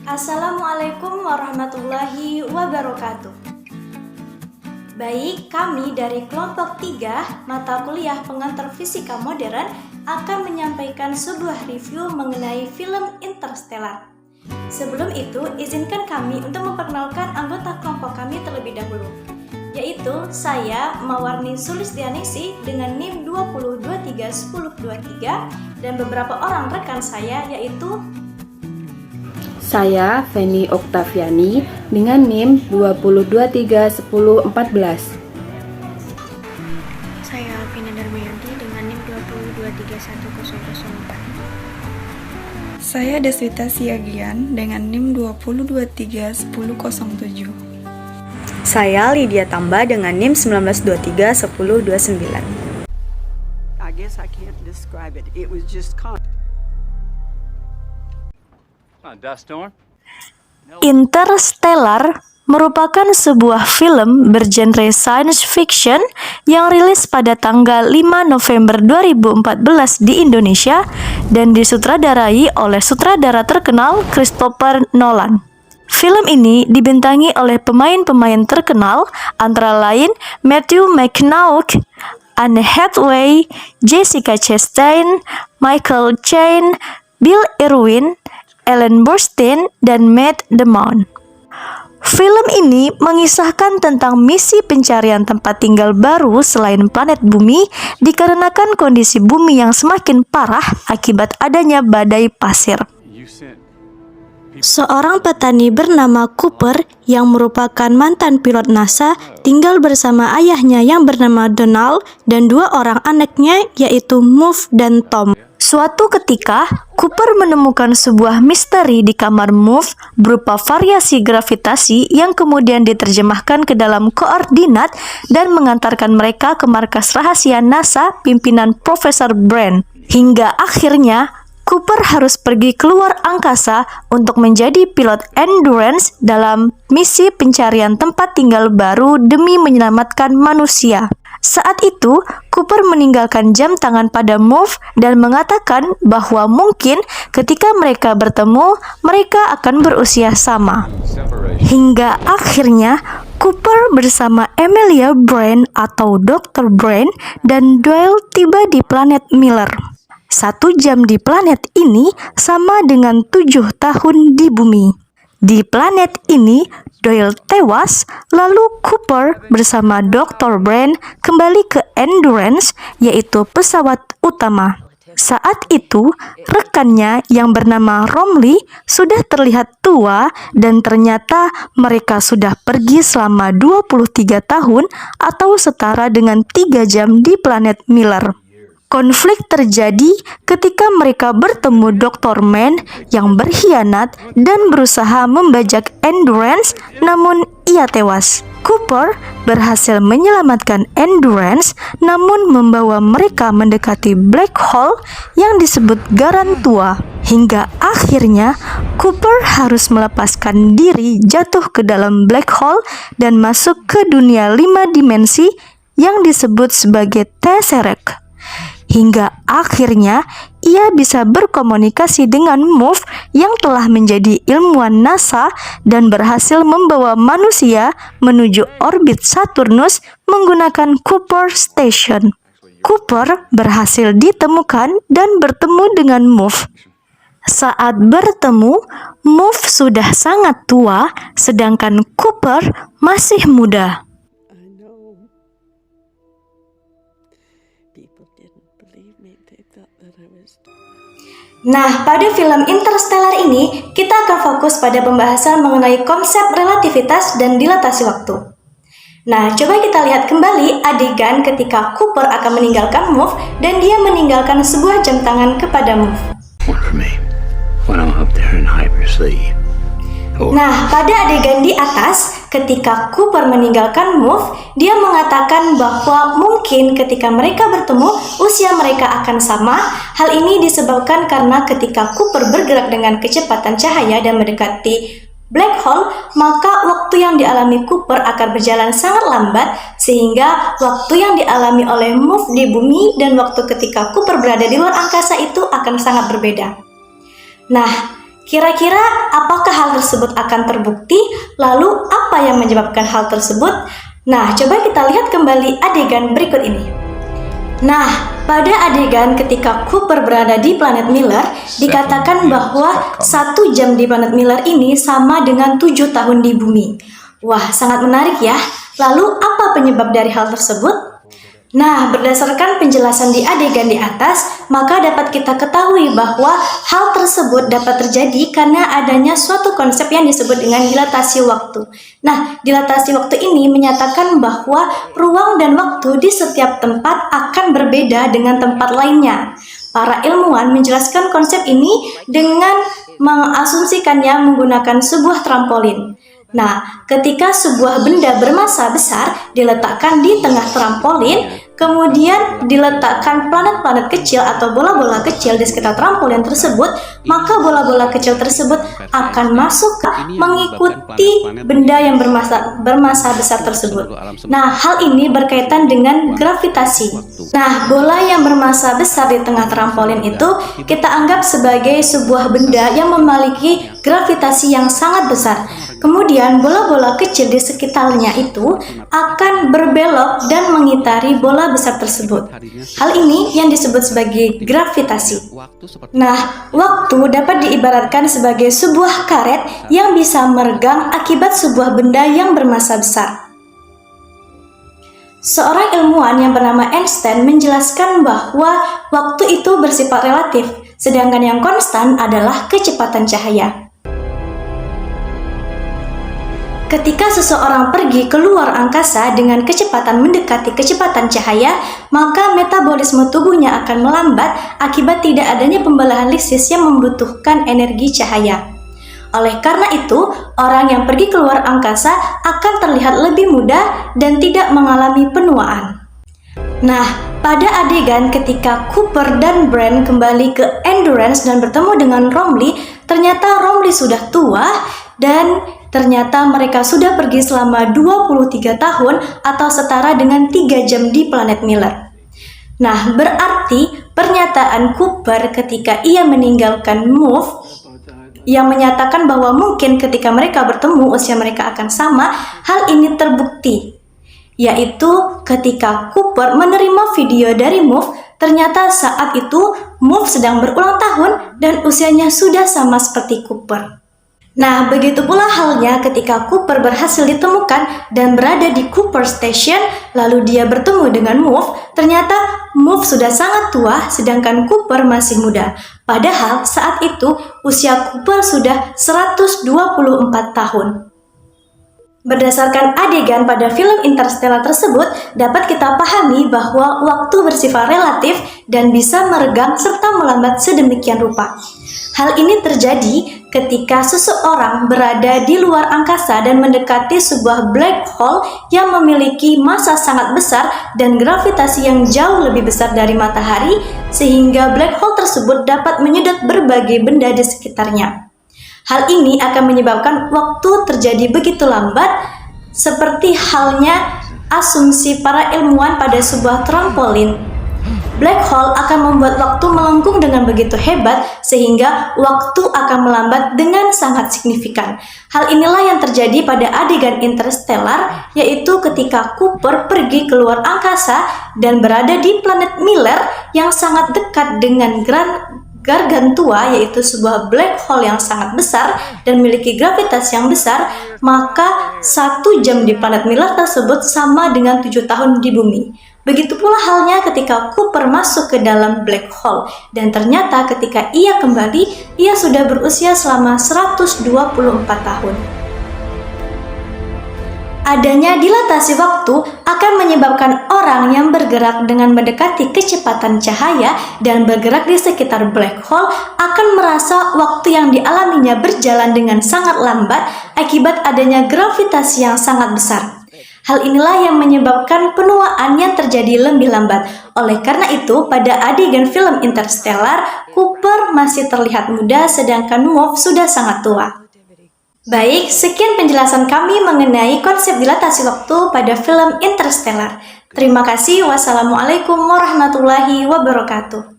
Assalamualaikum warahmatullahi wabarakatuh. Baik, kami dari kelompok 3 mata kuliah pengantar fisika modern akan menyampaikan sebuah review mengenai film Interstellar. Sebelum itu, izinkan kami untuk memperkenalkan anggota kelompok kami terlebih dahulu, yaitu saya Mawarni Sulistianisi dengan NIM 20231023 dan beberapa orang rekan saya, yaitu saya Feni Oktaviani dengan NIM 20231014. Saya Alvina Darmayanti dengan NIM 202310004. Saya Deswita Siagian dengan NIM 20231007. Saya Lydia Tamba dengan NIM 19231029. I guess I can't describe it. It was just Interstellar merupakan sebuah film bergenre science fiction yang rilis pada tanggal 5 November 2014 di Indonesia dan disutradarai oleh sutradara terkenal Christopher Nolan. Film ini dibintangi oleh pemain-pemain terkenal antara lain Matthew McConaughey, Anne Hathaway, Jessica Chastain, Michael Caine, Bill Irwin, Ellen Burstyn, dan Matt Damon. Film ini mengisahkan tentang misi pencarian tempat tinggal baru selain planet bumi dikarenakan kondisi bumi yang semakin parah akibat adanya badai pasir. Seorang petani bernama Cooper yang merupakan mantan pilot NASA tinggal bersama ayahnya yang bernama Donald dan dua orang anaknya yaitu Move dan Tom. Suatu ketika, Cooper menemukan sebuah misteri di kamar Move berupa variasi gravitasi yang kemudian diterjemahkan ke dalam koordinat dan mengantarkan mereka ke markas rahasia NASA pimpinan Profesor Brand. Hingga akhirnya, Cooper harus pergi keluar angkasa untuk menjadi pilot endurance dalam misi pencarian tempat tinggal baru demi menyelamatkan manusia. Saat itu, Cooper meninggalkan jam tangan pada Move dan mengatakan bahwa mungkin ketika mereka bertemu, mereka akan berusia sama. Hingga akhirnya, Cooper bersama Emilia Brand atau Dr. Brand dan Doyle tiba di planet Miller. 1 jam di planet ini sama dengan 7 tahun di bumi. Di planet ini, Doyle tewas, lalu Cooper bersama Dr. Brand kembali ke Endurance, yaitu pesawat utama. Saat itu, rekannya yang bernama Romley sudah terlihat tua dan ternyata mereka sudah pergi selama 23 tahun atau setara dengan 3 jam di planet Miller. Konflik terjadi ketika mereka bertemu Dr. Mann yang berkhianat dan berusaha membajak Endurance, namun ia tewas. Cooper berhasil menyelamatkan Endurance, namun membawa mereka mendekati black hole yang disebut Garantua. Hingga akhirnya, Cooper harus melepaskan diri jatuh ke dalam black hole dan masuk ke dunia 5 dimensi yang disebut sebagai Tesseract. Hingga akhirnya ia bisa berkomunikasi dengan Move yang telah menjadi ilmuwan NASA dan berhasil membawa manusia menuju orbit Saturnus menggunakan Cooper Station. Cooper berhasil ditemukan dan bertemu dengan Move. Saat bertemu, Move sudah sangat tua, sedangkan Cooper masih muda. Nah, pada film Interstellar ini, kita akan fokus pada pembahasan mengenai konsep relativitas dan dilatasi waktu. Nah, coba kita lihat kembali adegan ketika Cooper akan meninggalkan Move dan dia meninggalkan sebuah jam tangan kepada Move. Nah, pada adegan di atas, ketika Cooper meninggalkan Move, dia mengatakan bahwa mungkin ketika mereka bertemu, usia mereka akan sama. Hal ini disebabkan karena ketika Cooper bergerak dengan kecepatan cahaya dan mendekati black hole, maka waktu yang dialami Cooper akan berjalan sangat lambat, sehingga waktu yang dialami oleh Move di bumi dan waktu ketika Cooper berada di luar angkasa itu akan sangat berbeda. Nah, Kira-kira apakah hal tersebut akan terbukti? Lalu apa yang menyebabkan hal tersebut? Nah, coba kita lihat kembali adegan berikut ini. Nah, pada adegan ketika Cooper berada di planet Miller, dikatakan bahwa 1 jam di planet Miller ini sama dengan 7 tahun di bumi. Wah, sangat menarik ya. Lalu apa penyebab dari hal tersebut? Nah, berdasarkan penjelasan di adegan di atas, maka dapat kita ketahui bahwa hal tersebut dapat terjadi karena adanya suatu konsep yang disebut dengan dilatasi waktu. Nah, dilatasi waktu ini menyatakan bahwa ruang dan waktu di setiap tempat akan berbeda dengan tempat lainnya. Para ilmuwan menjelaskan konsep ini dengan mengasumsikannya menggunakan sebuah trampolin. Nah, ketika sebuah benda bermassa besar diletakkan di tengah trampolin, kemudian diletakkan planet-planet kecil atau bola-bola kecil di sekitar trampolin tersebut, maka bola-bola kecil tersebut akan masuk mengikuti benda yang bermassa besar tersebut. Nah, hal ini berkaitan dengan gravitasi. Nah, bola yang bermassa besar di tengah trampolin itu kita anggap sebagai sebuah benda yang memiliki gravitasi yang sangat besar. Kemudian bola-bola kecil di sekitarnya itu akan berbelok dan mengitari bola besar tersebut. Hal ini yang disebut sebagai gravitasi. Nah, waktu dapat diibaratkan sebagai sebuah karet yang bisa meregang akibat sebuah benda yang bermassa besar. Seorang ilmuwan yang bernama Einstein menjelaskan bahwa waktu itu bersifat relatif, sedangkan yang konstan adalah kecepatan cahaya. Ketika seseorang pergi ke luar angkasa dengan kecepatan mendekati kecepatan cahaya, maka metabolisme tubuhnya akan melambat akibat tidak adanya pembelahan listrik yang membutuhkan energi cahaya. Oleh karena itu, orang yang pergi ke luar angkasa akan terlihat lebih muda dan tidak mengalami penuaan. Nah, pada adegan ketika Cooper dan Brand kembali ke Endurance dan bertemu dengan Romley, ternyata Romley sudah tua dan ternyata mereka sudah pergi selama 23 tahun atau setara dengan 3 jam di planet Miller. Nah, berarti pernyataan Cooper ketika ia meninggalkan Move yang menyatakan bahwa mungkin ketika mereka bertemu usia mereka akan sama, hal ini terbukti. Yaitu ketika Cooper menerima video dari Move, ternyata saat itu Move sedang berulang tahun dan usianya sudah sama seperti Cooper. Nah, begitu pula halnya ketika Cooper berhasil ditemukan dan berada di Cooper Station, lalu dia bertemu dengan Move, ternyata Move sudah sangat tua sedangkan Cooper masih muda. Padahal saat itu usia Cooper sudah 124 tahun. Berdasarkan adegan pada film Interstellar tersebut, dapat kita pahami bahwa waktu bersifat relatif dan bisa meregang serta melambat sedemikian rupa. Hal ini terjadi ketika seseorang berada di luar angkasa dan mendekati sebuah black hole yang memiliki massa sangat besar dan gravitasi yang jauh lebih besar dari matahari, sehingga black hole tersebut dapat menyedot berbagai benda di sekitarnya. Hal ini akan menyebabkan waktu terjadi begitu lambat, seperti halnya asumsi para ilmuwan pada sebuah trampolin. Black hole akan membuat waktu melengkung dengan begitu hebat sehingga waktu akan melambat dengan sangat signifikan. Hal inilah yang terjadi pada adegan Interstellar, yaitu ketika Cooper pergi keluar angkasa dan berada di planet Miller yang sangat dekat dengan Gargantua, yaitu sebuah black hole yang sangat besar dan memiliki gravitasi yang besar, maka 1 jam di planet Miller tersebut sama dengan 7 tahun di bumi. Begitu pula halnya ketika Cooper masuk ke dalam black hole, dan ternyata ketika ia kembali, ia sudah berusia selama 124 tahun. Adanya dilatasi waktu akan menyebabkan orang yang bergerak dengan mendekati kecepatan cahaya dan bergerak di sekitar black hole akan merasa waktu yang dialaminya berjalan dengan sangat lambat akibat adanya gravitasi yang sangat besar. Hal inilah yang menyebabkan penuaan yang terjadi lebih lambat. Oleh karena itu, pada adegan film Interstellar, Cooper masih terlihat muda sedangkan Move sudah sangat tua. Baik, sekian penjelasan kami mengenai konsep dilatasi waktu pada film Interstellar. Terima kasih. Wassalamualaikum warahmatullahi wabarakatuh.